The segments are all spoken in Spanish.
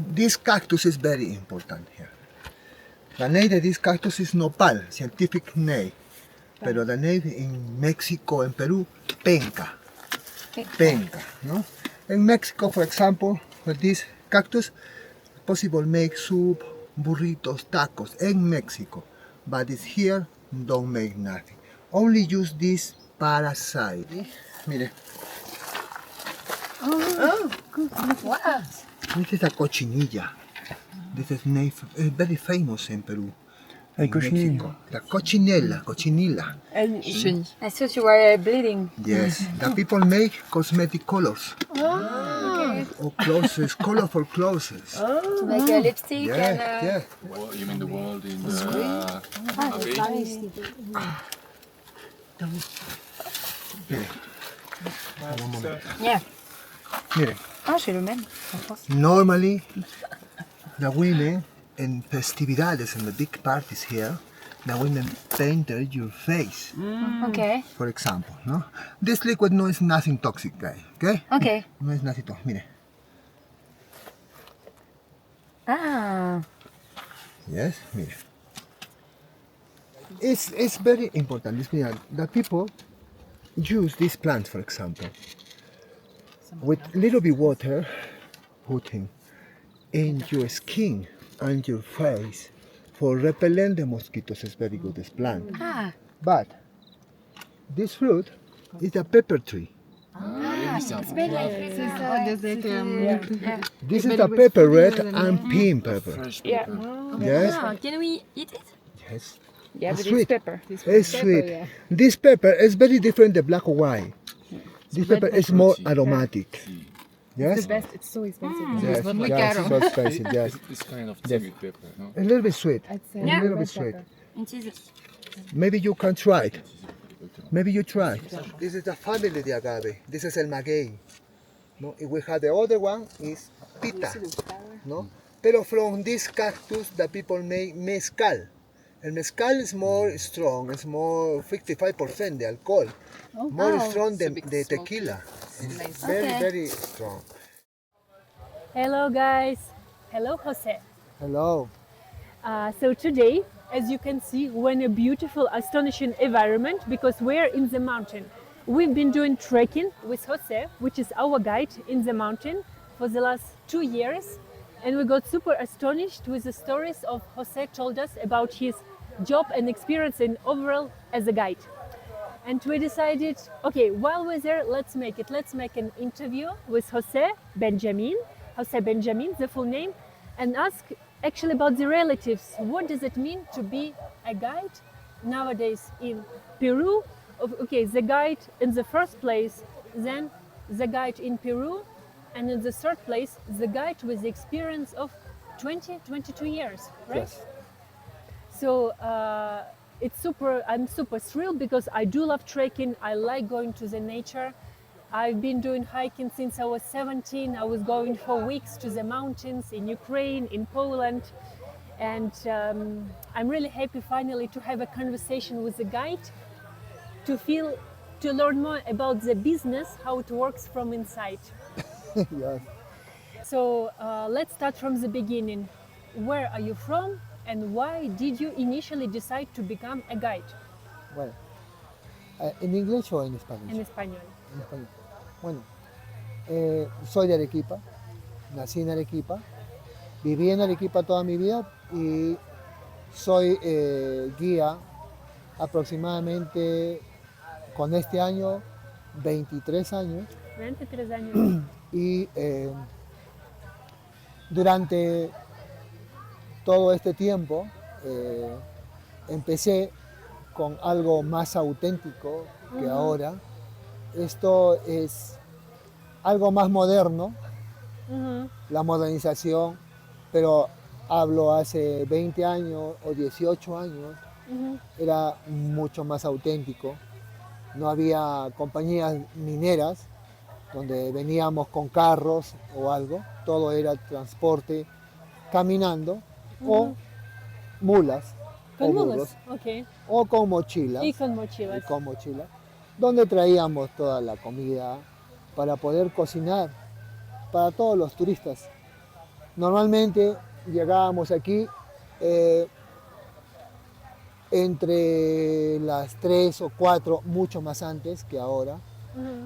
this cactus is very important here. The name of this cactus is nopal, scientific name. Pero the name in Mexico and Peru, penca. Penca, no? In Mexico, for example, with this cactus, possible make soup, burritos, tacos in Mexico. But it's here, don't make nothing. Only use this parasite. Mire. Oh, good. Wow. This is a cochinilla. This is very famous in Peru. El in cochinillo. Mexico. The cochinilla. And I thought you were bleeding. Yes, the people make cosmetic colors. Okay. Or clothes, colorful clothes. To make a lipstick and... Yeah. Well, you mean the world in the Mire. Un momento. Yeah. Mire. Ah, j'ai le même. Normally, the women in festividades and the big parties here, the women painted your face, Okay. for example, no? This liquid no is nothing toxic, guys, okay? Okay. No es nothing toxic, mire. Ah. Yes, mire. It's very important, this mira, the people use these plants, for example, with little bit water, putting in your skin and your face for repelling the mosquitoes. Is very good, this plant. Ah. But this fruit is a pepper tree. It's very This is the pepper red and pink pepper. fresh Yeah. pepper. Yes, Can we eat it? yes. Yeah, It's but sweet. it's pepper. It's sweet. This pepper is very different than black or white. This pepper is more aromatic. Yes? It's so expensive. Yes, Muy yes, caro. so expensive, yes. It's kind of timid pepper, no? A little bit sweet. I'd say A little bit red sweet. pepper. It is. Maybe you can try it. Maybe you try. This is the family the agave. This is el maguey. No, if we have the other one is pita. No, pero from this cactus the people make mezcal. El mezcal is more strong. It's more 55% the alcohol. More strong than the tequila. It's very Okay. very strong. Hello guys, hello Jose. Hello. So today, as you can see, we're in a beautiful, astonishing environment because we're in the mountain. We've been doing trekking with Jose, which is our guide in the mountain, for the last 2 years. And we got super astonished with the stories of Jose told us about his job and experience in overall as a guide. And we decided, okay, while we're there, let's make it. Let's make an interview with Jose Benjamin, the full name, and ask actually about the relatives. What does it mean to be a guide nowadays in Peru? Okay, the guide in the first place, then the guide in Peru, and in the third place, the guide with the experience of 22 years, right? Yes. So I'm super thrilled because I do love trekking. I like going to the nature. I've been doing hiking since I was 17. I was going for weeks to the mountains in Ukraine, in Poland. And I'm really happy finally to have a conversation with the guide, to learn more about the business, how it works from inside. Yes. So let's start from the beginning. Where are you from and why did you initially decide to become a guide? Bueno, ¿en inglés o en español? En español. En español. Bueno, soy de Arequipa, nací en Arequipa, viví en Arequipa toda mi vida y soy guía aproximadamente con este año 23 años 23 años. y durante todo este tiempo empecé con algo más auténtico que ahora. Esto es algo más moderno, la modernización, pero hablo hace 20 años o 18 años, era mucho más auténtico. No había compañías mineras donde veníamos con carros o algo, todo era transporte caminando o mulas Con o mulas, burros, ok. o con mochilas. Y con mochilas. Y con mochila, donde traíamos toda la comida para poder cocinar para todos los turistas. Normalmente llegábamos aquí entre las 3 o 4, mucho más antes que ahora,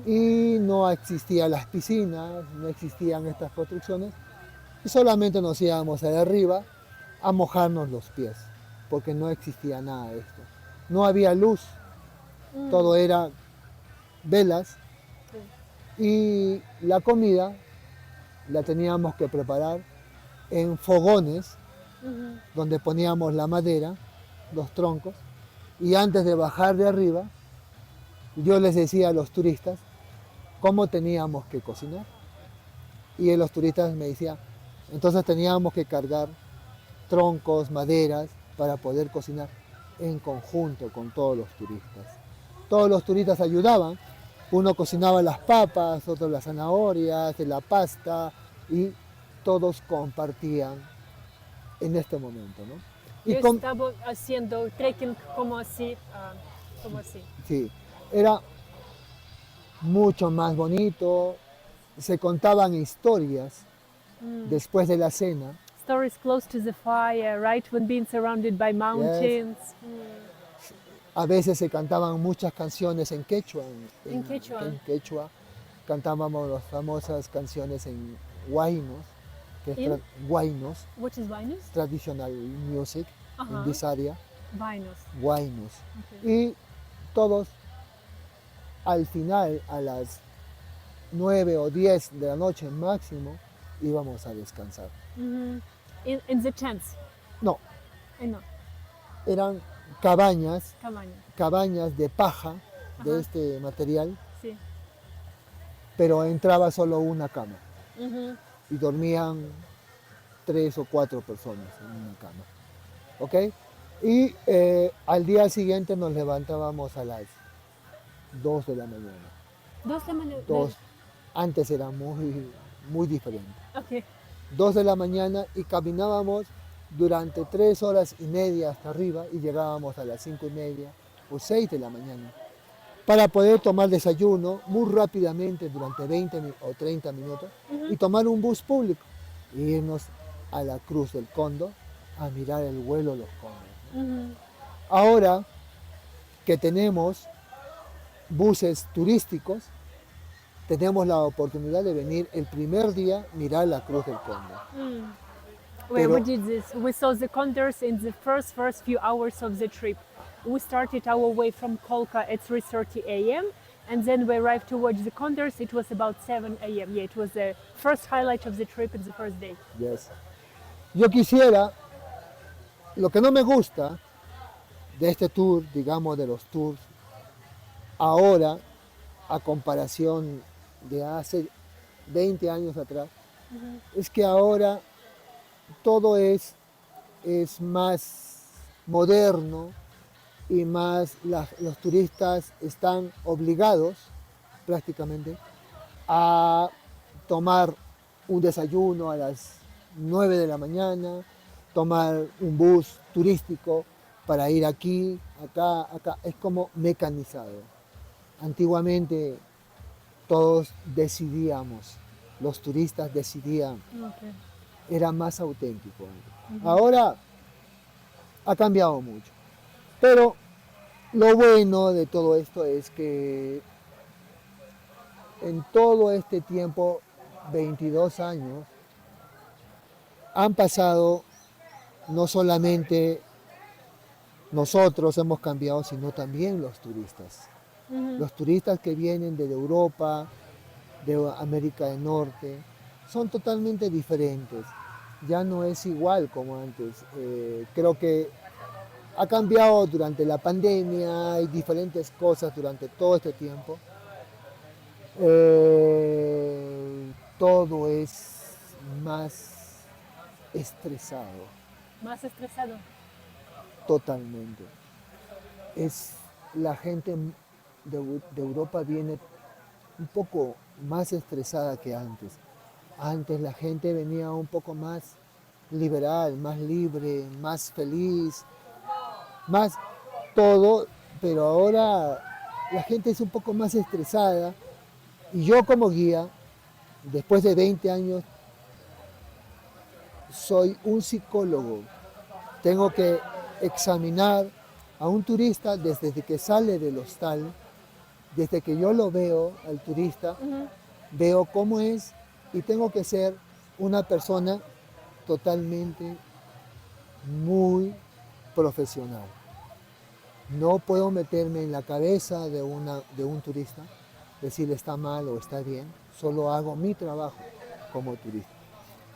y no existían las piscinas, no existían estas construcciones, y solamente nos íbamos allá arriba a mojarnos los pies, porque no existía nada de esto. No había luz, todo era velas, y la comida la teníamos que preparar en fogones, donde poníamos la madera, los troncos, y antes de bajar de arriba, yo les decía a los turistas cómo teníamos que cocinar. Y los turistas me decían, entonces teníamos que cargar troncos, maderas, para poder cocinar en conjunto con todos los turistas. Todos los turistas ayudaban, uno cocinaba las papas, otro las zanahorias, la pasta, y todos compartían en este momento, ¿no? Yo Y estaba haciendo trekking como así, como así. sí, era mucho más bonito, se contaban historias después de la cena. Stories close to the fire, right? When being surrounded by mountains. A veces se cantaban muchas canciones en quechua. En quechua. En quechua cantábamos las famosas canciones en huaynos, que es ¿En? huaynos, What is Vinus? traditional music Ajá. en Visaria, Vinus. huaynos. Okay. Y todos al final, a las 9 o 10 de la noche máximo, íbamos a descansar. In the tents? No, No, eran cabañas, cabaña. cabañas de paja, de Ajá. este material, Sí. pero entraba solo una cama y dormían 3 o 4 personas en una cama. ¿Ok? Y al día siguiente nos levantábamos a las 2 de la mañana. 2 de mañana. Antes era muy diferente. Okay. 2 de la mañana y caminábamos durante 3 horas y media hasta arriba y llegábamos a las 5 y media o 6 de la mañana para poder tomar desayuno muy rápidamente durante 20 o 30 minutos y tomar un bus público e irnos a la Cruz del Cóndor a mirar el vuelo de los cóndores. Ahora que tenemos buses turísticos, tenemos la oportunidad de venir el primer día a mirar la Cruz del Cóndor. Well, Pero- we did this. We saw the condors in the first few hours of the trip. We started our way from Kolka at 3:30 a.m. and then we arrived to watch the condors. It was about 7 a.m. Yeah, it was the first highlight of the trip in the first day. Yes. Yo quisiera, lo que no me gusta de este tour, digamos de los tours, ahora a comparación de hace 20 años atrás, es que ahora todo es más moderno y más los turistas están obligados prácticamente a tomar un desayuno a las 9 de la mañana, tomar un bus turístico para ir aquí, acá. Es como mecanizado. Antiguamente todos decidíamos, los turistas decidían, Okay. era más auténtico. Ahora ha cambiado mucho. Pero lo bueno de todo esto es que en todo este tiempo, 22 años, han pasado no solamente nosotros hemos cambiado, sino también los turistas. Los turistas que vienen de Europa, de América del Norte, son totalmente diferentes. Ya no es igual como antes. Creo que ha cambiado durante la pandemia y diferentes cosas durante todo este tiempo. Todo es más estresado, Más estresado. totalmente. La gente de Europa viene un poco más estresada que antes. Antes la gente venía un poco más liberal, más libre, más feliz, más todo, pero ahora la gente es un poco más estresada y yo como guía, después de 20 años, soy un psicólogo. Tengo que examinar a un turista desde que sale del hostal, desde que yo lo veo al turista, veo cómo es y tengo que ser una persona totalmente muy profesional. No puedo meterme en la cabeza de un turista, decirle está mal o está bien, solo hago mi trabajo como turista.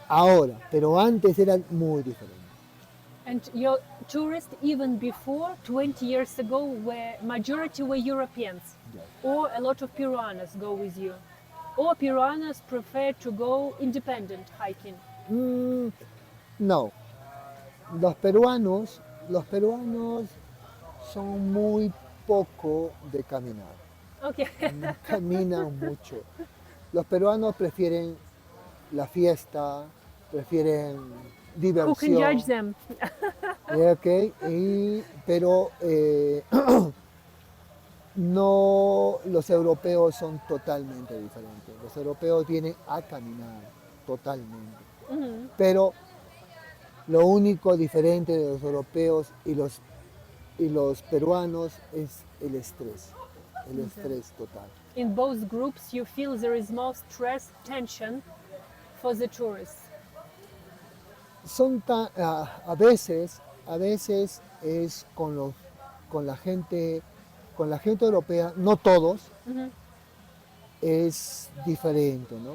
Ahora, pero antes era muy diferente. And your tourists, even before 20 years ago, majority were Europeans, Yes. or a lot of Peruanos go with you, or Peruanos prefer to go independent hiking. No, los peruanos son muy poco de caminar, Okay. no caminan mucho. Los peruanos prefieren la fiesta, prefieren Who can diversión. judge them? Ok, pero no, los europeos son totalmente diferentes. Los europeos vienen a caminar totalmente. Pero lo único diferente de los europeos y los peruanos es el estrés total. In both groups, you feel there is more stress, tension for the tourists. A veces es con la gente europea, no todos, es diferente, ¿no?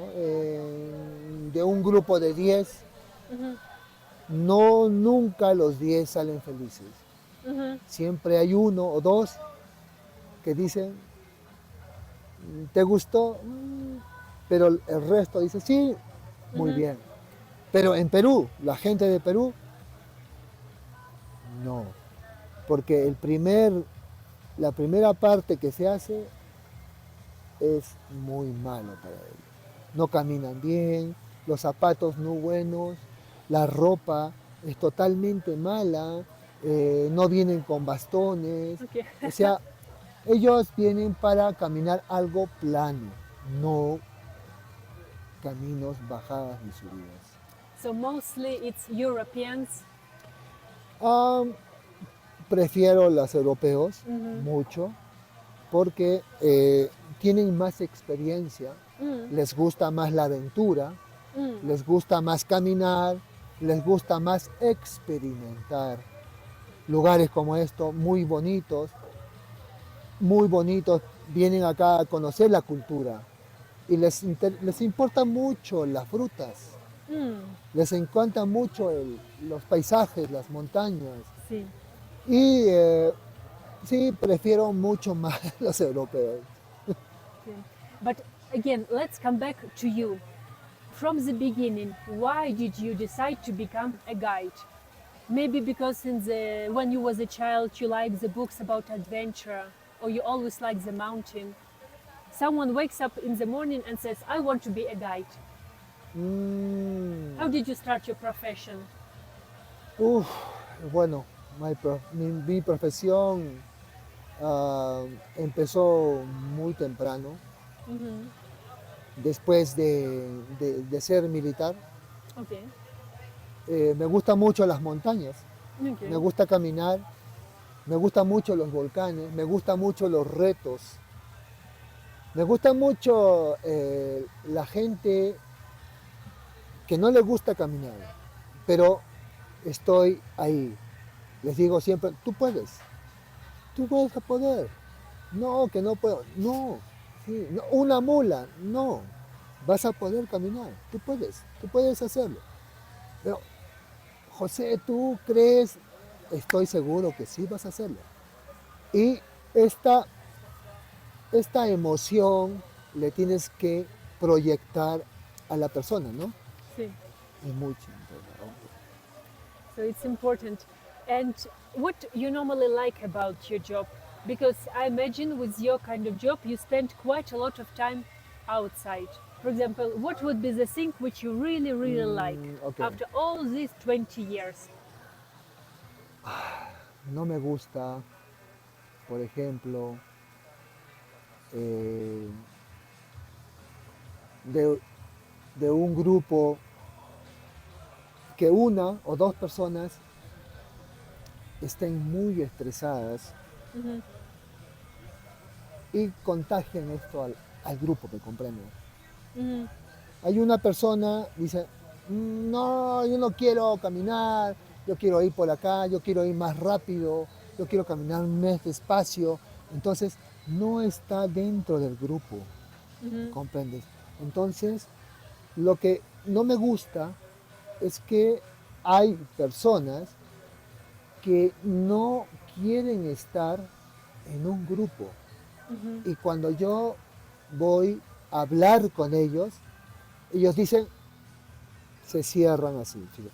De un grupo de 10, nunca los 10 salen felices. Siempre hay uno o dos que dicen, ¿te gustó? Pero el resto dice, sí, muy bien. Pero en Perú, la gente de Perú, no. Porque la primera parte que se hace es muy malo para ellos. No caminan bien, los zapatos no buenos, la ropa es totalmente mala, no vienen con bastones. Okay. O sea, ellos vienen para caminar algo plano, no caminos, bajadas y subidas. So mostly it's Europeans. Prefiero los europeos mucho porque tienen más experiencia, les gusta más la aventura, les gusta más caminar, les gusta más experimentar. Lugares como estos, muy bonitos, vienen acá a conocer la cultura y les importan mucho las frutas. Les encanta mucho los paisajes, las montañas. Sí. Y sí, prefiero mucho más los europeos. Okay. But again, let's come back to you. From the beginning, why did you decide to become a guide? Maybe because when you was a child, you liked the books about adventure, or you always liked the mountain. Someone wakes up in the morning and says, I want to be a guide. How did you start your profession? Bueno, mi profesión empezó muy temprano, después de ser militar. Okay. Me gustan mucho las montañas, Okay. me gusta caminar, me gustan mucho los volcanes, me gustan mucho los retos, me gusta mucho la gente que no le gusta caminar, pero estoy ahí. Les digo siempre, tú vas a poder. No, que no puedo. No, sí, no, una mula, no. Vas a poder caminar, tú puedes hacerlo. Pero, José, ¿tú crees? Estoy seguro que sí vas a hacerlo. Y esta emoción le tienes que proyectar a la persona, ¿no? Sí. Es muy importante. So it's important. And what you normally like about your job? Because I imagine with your kind of job, you spend quite a lot of time outside. For example, what would be the thing which you really, really like okay. after all these 20 years? No me gusta, por ejemplo, de un grupo que una o dos personas estén muy estresadas Mhm. y contagien esto al grupo, ¿me comprenden? Mhm. Hay una persona, dice, no, yo no quiero caminar, yo quiero ir por acá, yo quiero ir más rápido, yo quiero caminar más despacio. Entonces, no está dentro del grupo, Mhm. ¿comprendes? Entonces, lo que no me gusta es que hay personas que no quieren estar en un grupo. Mhm. Y cuando yo voy a hablar con ellos dicen, se cierran así, chicos.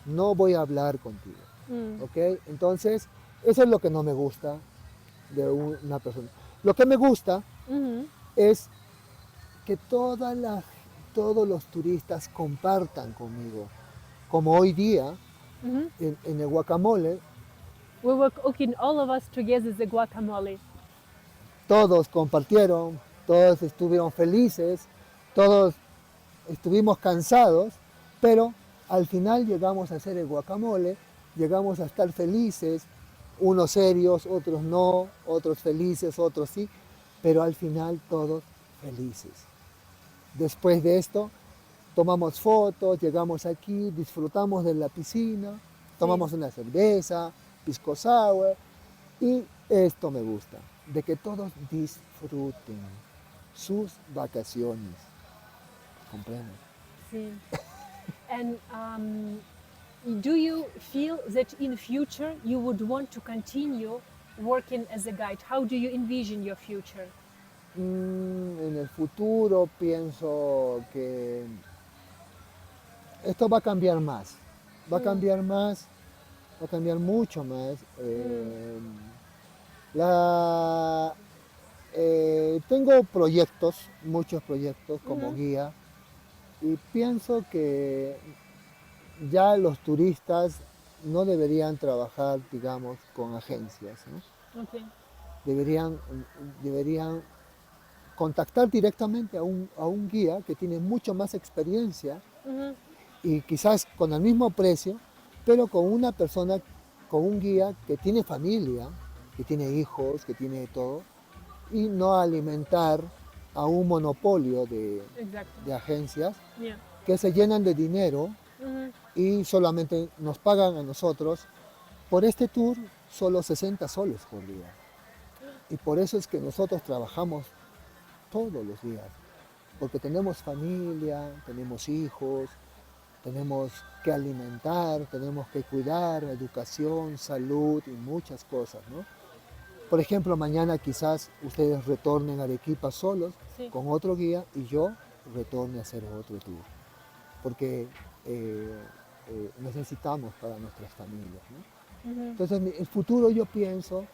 No voy a hablar contigo, Mm. ¿ok? Entonces, eso es lo que no me gusta de una persona. Lo que me gusta Mhm. es que todos los turistas compartan conmigo. Como hoy día, Mhm. en el guacamole, We were cooking all of us together the guacamole. todos compartieron, todos estuvieron felices, todos estuvimos cansados, pero al final llegamos a hacer el guacamole, llegamos a estar felices, unos serios, otros no, otros felices, otros sí, pero al final todos felices. Después de esto, tomamos fotos, llegamos aquí, disfrutamos de la piscina, tomamos una cerveza, pisco sour, y esto me gusta, de que todos disfruten sus vacaciones. ¿Comprenden? Sí. And do you feel that in future you would want to continue working as a guide? How do you envision your future? En el futuro pienso que esto va a cambiar más, va a cambiar más, va a cambiar mucho más. La, tengo proyectos, muchos proyectos como guía, y pienso que ya los turistas no deberían trabajar, digamos, con agencias, ¿no? Okay. Deberían contactar directamente a un guía que tiene mucho más experiencia Mhm. y quizás con el mismo precio, pero con una persona, con un guía que tiene familia, que tiene hijos, que tiene todo, y no alimentar a un monopolio Exactly. de agencias Yeah. que se llenan de dinero Mhm. y solamente nos pagan a nosotros por este tour solo 60 soles por día. Y por eso es que nosotros trabajamos todos los días, porque tenemos familia, tenemos hijos, tenemos que alimentar, tenemos que cuidar, educación, salud y muchas cosas, ¿no? Por ejemplo, mañana quizás ustedes retornen a Arequipa solos Sí. con otro guía y yo retorne a hacer otro tour, porque necesitamos para nuestras familias, ¿no? Mhm. Entonces, el futuro yo pienso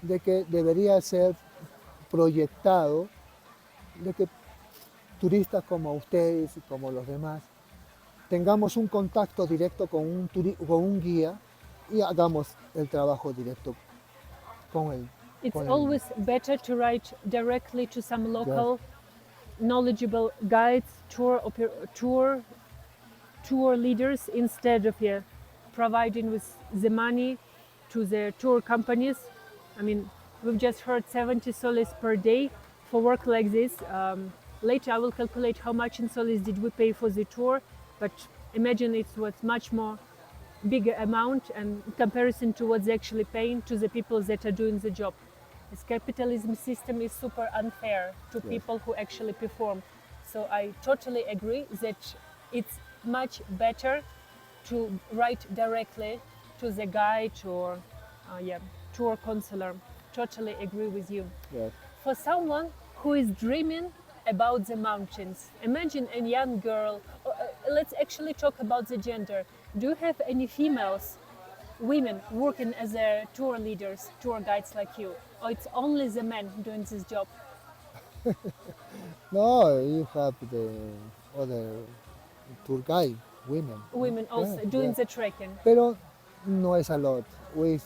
de que debería ser proyectado, de que turistas como ustedes y como los demás tengamos un contacto directo con un guía y hagamos el trabajo directo con él. It's always better to write directly to some local knowledgeable guides, tour leaders instead of providing with the money to the tour companies. I mean, we've just heard 70 soles per day for work like this. Later, I will calculate how much in soles did we pay for the tour, but imagine it was much more bigger amount and in comparison to what's actually paying to the people that are doing the job. This capitalism system is super unfair to people who actually perform. So I totally agree that it's much better to write directly to the guide or tour counselor. Totally agree with you. Yes. For someone who is dreaming about the mountains, imagine a young girl. Let's actually talk about the gender. Do you have any females, women working as tour leaders, tour guides like you? Or it's only the men doing this job? No, you have the other tour guide, women. Women also doing the trekking. Pero no es a lot. We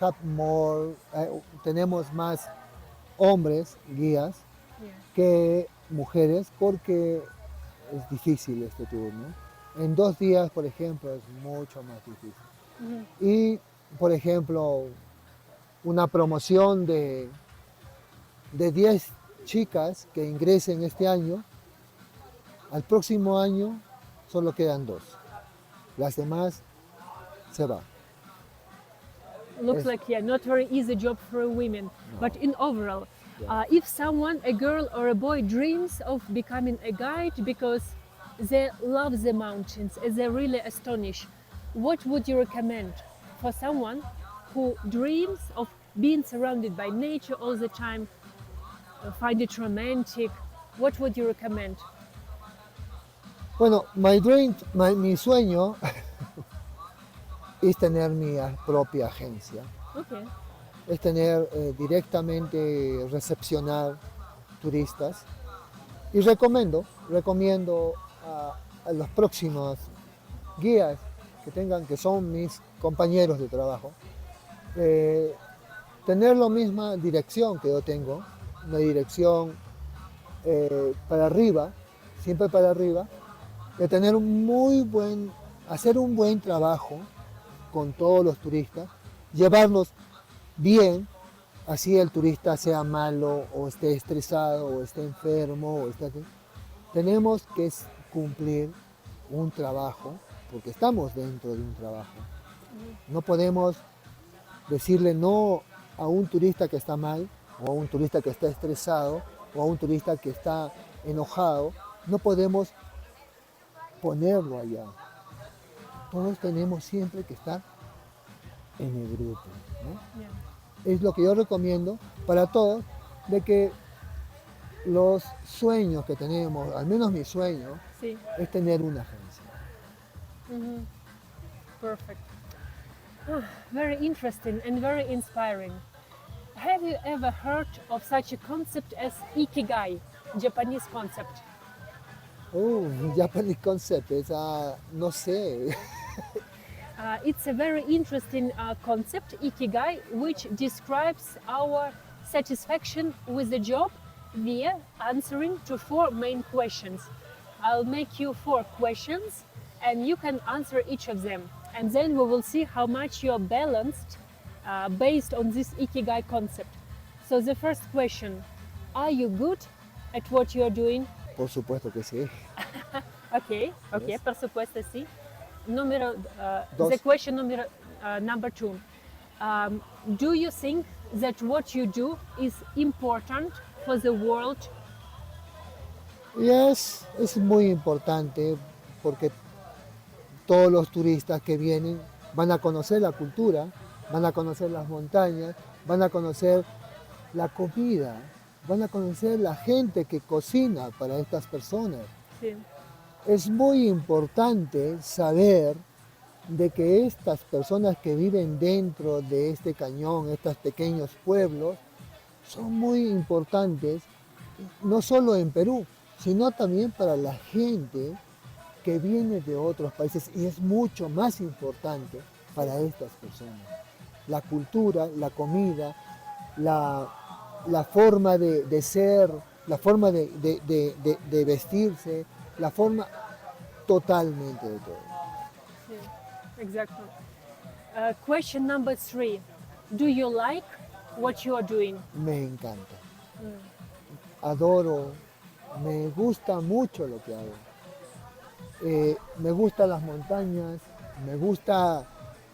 have more, tenemos más hombres guías Yeah. que mujeres porque es difícil este tour, ¿no? En 2 días, por ejemplo, es mucho más difícil. Y, por ejemplo, una promoción de 10 chicas que ingresen este año, al próximo año solo quedan 2. Las demás se van. Looks Yes. like, yeah, not very easy job for women. But in overall, if someone, a girl or a boy, dreams of becoming a guide because they love the mountains, they're really astonished, what would you recommend for someone who dreams of being surrounded by nature all the time, find it romantic? What would you recommend? Bueno, mi sueño es tener mi propia agencia, Okay. es tener directamente recepcionar turistas y recomiendo a los próximos guías que son mis compañeros de trabajo, tener la misma dirección que yo tengo, una dirección para arriba, siempre para arriba, de tener hacer un buen trabajo con todos los turistas, llevarlos bien, así el turista sea malo o esté estresado o esté enfermo tenemos que cumplir un trabajo porque estamos dentro de un trabajo. No podemos decirle no a un turista que está mal o a un turista que está estresado o a un turista que está enojado. No podemos ponerlo allá. Todos tenemos siempre que estar en el grupo, ¿no? Yeah. Es lo que yo recomiendo para todos, de que los sueños que tenemos, al menos mi sueño, Sí. es tener una agencia. Perfect. Very interesting and very inspiring. Have you ever heard of such a concept as Ikigai, Japanese concept? Oh, Japanese concept, no sé. It's a very interesting concept, Ikigai, which describes our satisfaction with the job via answering to 4 main questions. I'll make you 4 questions and you can answer each of them. And then we will see how much you're balanced based on this Ikigai concept. So the first question, are you good at what you're doing? Por supuesto que sí. Okay, Yes. por supuesto, sí. Número, Dos. the question number 2. Do you think that what you do is important for the world? Y es muy importante porque todos los turistas que vienen van a conocer la cultura, van a conocer las montañas, van a conocer la comida, van a conocer la gente que cocina para estas personas. Sí. Es muy importante saber de que estas personas que viven dentro de este cañón, estos pequeños pueblos, son muy importantes, no solo en Perú, sino también para la gente que viene de otros países y es mucho más importante para estas personas. La cultura, la comida, la forma de ser, la forma de vestirse, la forma totalmente de todo. Exactly. Question number 3. Do you like what you are doing? Me encanta. Adoro, me gusta mucho lo que hago. Me gustan las montañas, me gusta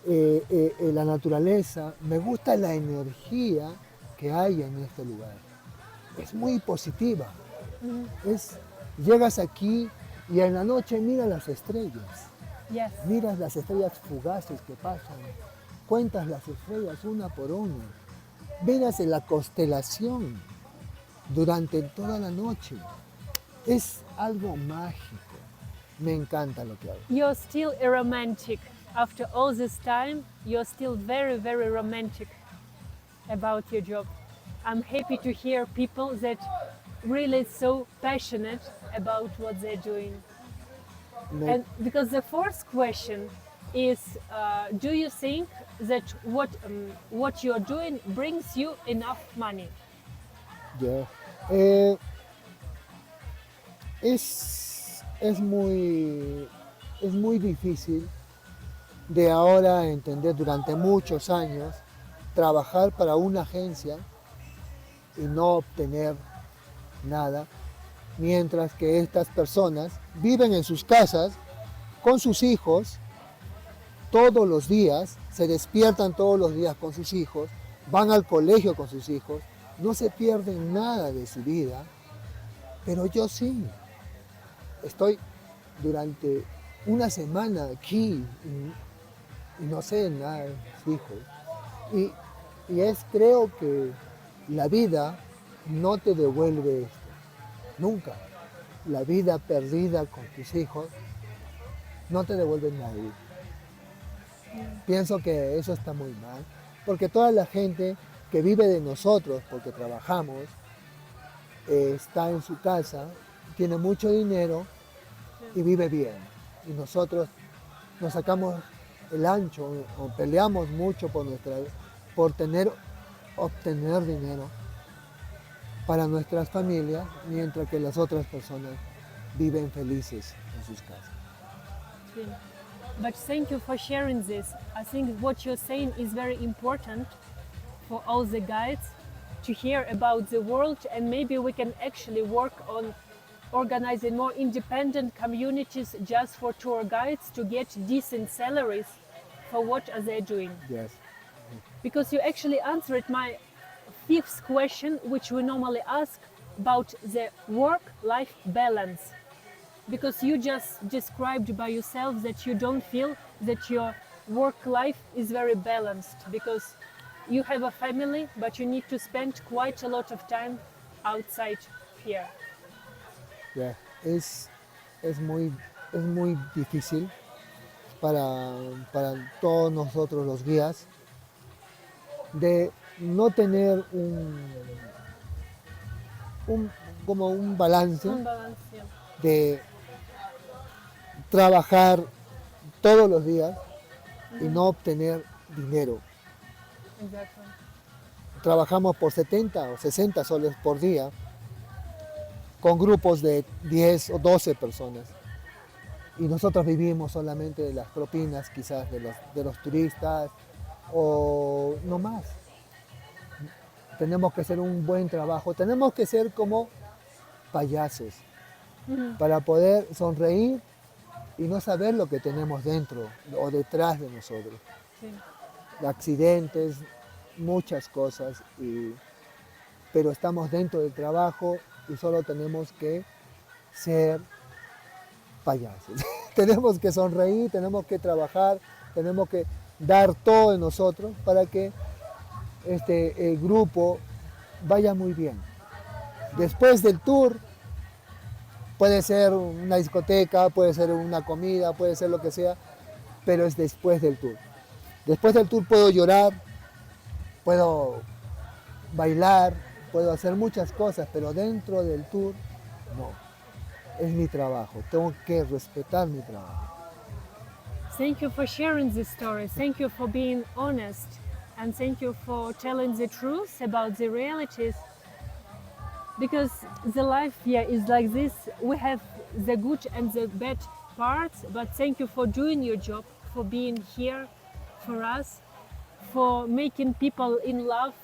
la naturaleza, me gusta la energía que hay en este lugar. Es muy positiva. Llegas aquí y en la noche miras las estrellas. Yes. Miras las estrellas fugaces que pasan, cuentas las estrellas una por una, miras en la constelación durante toda la noche. Es algo mágico. Me encanta lo que hago. You're still a romantic. After all this time, you're still very, very romantic about your job. I'm happy to hear people that really so passionate about what they're doing. And because the fourth question is, do you think that what you're doing brings you enough money? Yeah. Es muy es muy difícil de ahora entender durante muchos años trabajar para una agencia y no obtener nada, mientras que estas personas viven en sus casas con sus hijos todos los días, se despiertan todos los días con sus hijos, van al colegio con sus hijos, no se pierden nada de su vida, pero yo sí. Estoy durante una semana aquí y no sé nada de mis hijos. Y creo que la vida no te devuelve esto, nunca. La vida perdida con tus hijos no te devuelve nadie. Pienso que eso está muy mal, porque toda la gente que vive de nosotros, porque trabajamos, está en su casa, tiene mucho dinero y vive bien. Y nosotros nos sacamos el ancho o peleamos mucho por obtener dinero para nuestras familias, mientras que las otras personas viven felices en sus casas. But thank you for sharing this. I think what you're saying is very important for all the guides to hear about the world, and maybe we can actually work on organizing more independent communities just for tour guides to get decent salaries for what are they doing. Yes. Because you actually answered my fifth question, which we normally ask about the work-life balance. Because you just described by yourself that you don't feel that your work life is very balanced, because you have a family, but you need to spend quite a lot of time outside here. Yeah. Es muy difícil para todos nosotros los guías de no tener como un balance Un balance. de trabajar todos los días y no obtener dinero. Exactly. Trabajamos por 70 o 60 soles por día con grupos de 10 o 12 personas. Y nosotros vivimos solamente de las propinas quizás de los turistas o no más. Tenemos que hacer un buen trabajo, tenemos que ser como payasos para poder sonreír y no saber lo que tenemos dentro o detrás de nosotros. Sí. Accidentes, muchas cosas, pero estamos dentro del trabajo y solo tenemos que ser payasos. Tenemos que sonreír, tenemos que trabajar, tenemos que dar todo de nosotros para que el grupo vaya muy bien. Después del tour, puede ser una discoteca, puede ser una comida, puede ser lo que sea, pero es después del tour. Después del tour puedo llorar, puedo bailar, puedo hacer muchas cosas, pero dentro del tour, no. Es mi trabajo, tengo que respetar mi trabajo. Thank you for sharing this story. Thank you for being honest. And thank you for telling the truth about the realities. Because the life here is like this. We have the good and the bad parts, but thank you for doing your job, for being here for us, for making people in love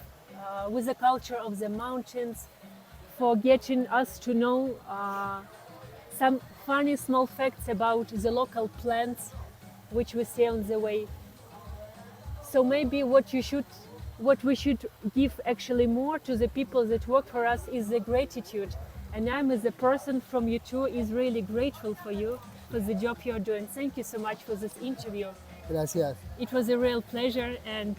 with the culture of the mountains, for getting us to know some funny small facts about the local plants which we see on the way. So maybe what we should give actually more to the people that work for us is the gratitude. And I'm, as a person from U2, is really grateful for you, for the job you're doing. Thank you so much for this interview. Gracias. It was a real pleasure, and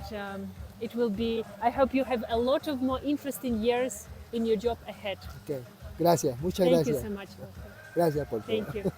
it will be, I hope you have a lot of more interesting years in your job ahead. Okay. Gracias, muchas Thank gracias. you so much. Gracias por todo. Thank you.